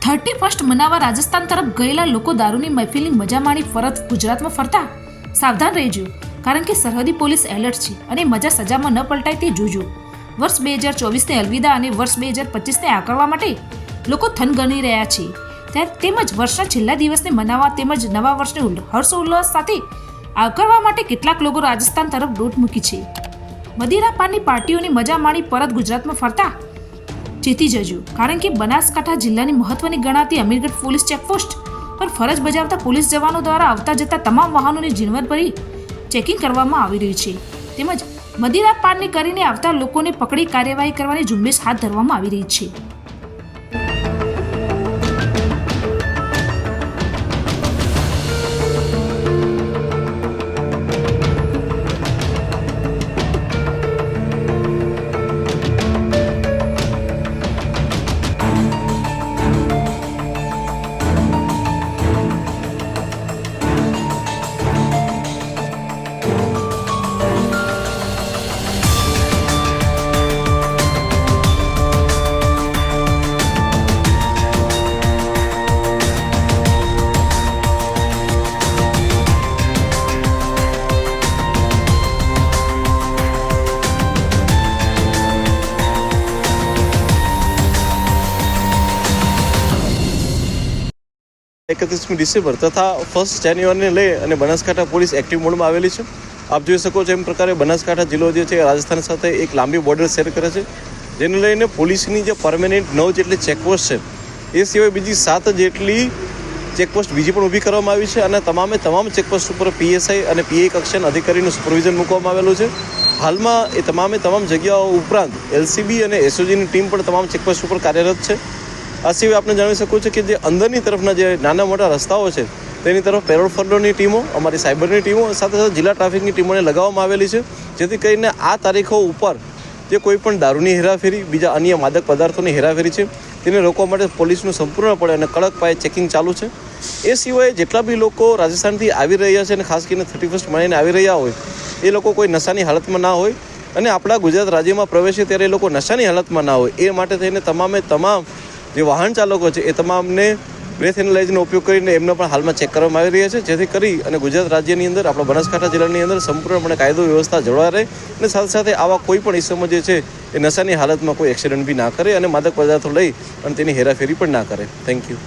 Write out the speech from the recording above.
31 મનાવવા રાજસ્થાન તરફ ગયેલા લોકો દારૂની મહેફિલની મજા માણી પરત ગુજરાતમાં ફરતા સાવધાન રહેજો, કારણ કે સરહદી પોલીસ એલર્ટ છે અને મજા સજામાં ન પલટાય તે જોજો. વર્ષ 2024ને અલવિદા અને વર્ષ 2025ને આકરવા માટે લોકો થનગની રહ્યા છે. ત્યારે તેમજ વર્ષના છેલ્લા દિવસને મનાવવા તેમજ નવા વર્ષને હર્ષ ઉલ્લાસ સાથે આવકારવા માટે કેટલાક લોકો રાજસ્થાન તરફ દોટ મૂકી છે. મદિરા પાનની પાર્ટીઓની મજા માણી પરત ગુજરાતમાં ફરતા ચેતી જજો, કારણ કે બનાસકાંઠા જિલ્લાની મહત્વની ગણાતી અમીરગઢ પોલીસ ચેકપોસ્ટ પર ફરજ બજાવતા પોલીસ જવાનો દ્વારા આવતા જતા તમામ વાહનોની ઝીણવટભરી ચેકિંગ કરવામાં આવી રહ્યું છે. તેમજ મદિરા પાનની કરીને આવતા લોકોને પકડી કાર્યવાહી કરવાની ઝુંબેશ હાથ ધરવામાં આવી રહી છે. ડિસેમ્બર તથા 1 જાન્યુઆરીને લઈ અને બનાસકાંઠા પોલીસ એક્ટિવ મોડમાં આવેલી છે. આપ જોઈ શકો છો એમ પ્રકારે બનાસકાંઠા જિલ્લો જે છે રાજસ્થાન સાથે એક લાંબી બોર્ડર શેર કરે છે, જેને લઈને પોલીસની જે પરમેનન્ટ 9 જેટલી ચેકપોસ્ટ છે એ સિવાય બીજી 7 જેટલી ચેકપોસ્ટ બીજી પણ ઊભી કરવામાં આવી છે અને તમામ ચેકપોસ્ટ ઉપર PSI અને PA કક્ષાના અધિકારીનું સુપરવિઝન મૂકવામાં આવેલું છે. હાલમાં એ તમામ જગ્યાઓ ઉપરાંત LCB અને SOGની ટીમ પણ તમામ ચેકપોસ્ટ ઉપર કાર્યરત છે. આ સિવાય આપણે જાણી શકો છો કે જે અંદરની તરફના જે નાના મોટા રસ્તાઓ છે તેની તરફ પેરોલ ફંડોની ટીમો, અમારી સાયબરની ટીમો સાથે સાથે જિલ્લા ટ્રાફિકની ટીમોને લગાવવામાં આવેલી છે, જેથી કરીને આ તારીખો ઉપર જે કોઈ પણ દારૂની હેરાફેરી, બીજા અન્ય માદક પદાર્થોની હેરાફેરી છે તેને રોકવા માટે પોલીસનું સંપૂર્ણપણે અને કડક પાયે ચેકિંગ ચાલુ છે. એ સિવાય જેટલા બી લોકો રાજસ્થાનથી આવી રહ્યા છે અને ખાસ કરીને 31 મહિને આવી રહ્યા હોય એ લોકો કોઈ નશાની હાલતમાં ના હોય અને આપણા ગુજરાત રાજ્યમાં પ્રવેશે ત્યારે એ લોકો નશાની હાલતમાં ના હોય એ માટે થઈને તમામ જે વાહન ચાલકો છે એ તમામને બ્રેથ એનાલાઇઝનો ઉપયોગ કરીને એમને પણ હાલમાં ચેક કરવામાં આવી રહ્યા છે, જેથી કરી અને ગુજરાત રાજ્યની અંદર આપણા બનાસકાંઠા જિલ્લાની અંદર સંપૂર્ણપણે કાયદો વ્યવસ્થા જળવાઈ રહે અને સાથે સાથે આવા કોઈ પણ ઇસમો જે છે એ નશાની હાલતમાં કોઈ એક્સિડન્ટ બી ના કરે અને માદક પદાર્થો લઈ અને તેની હેરાફેરી પણ ના કરે. Thank you.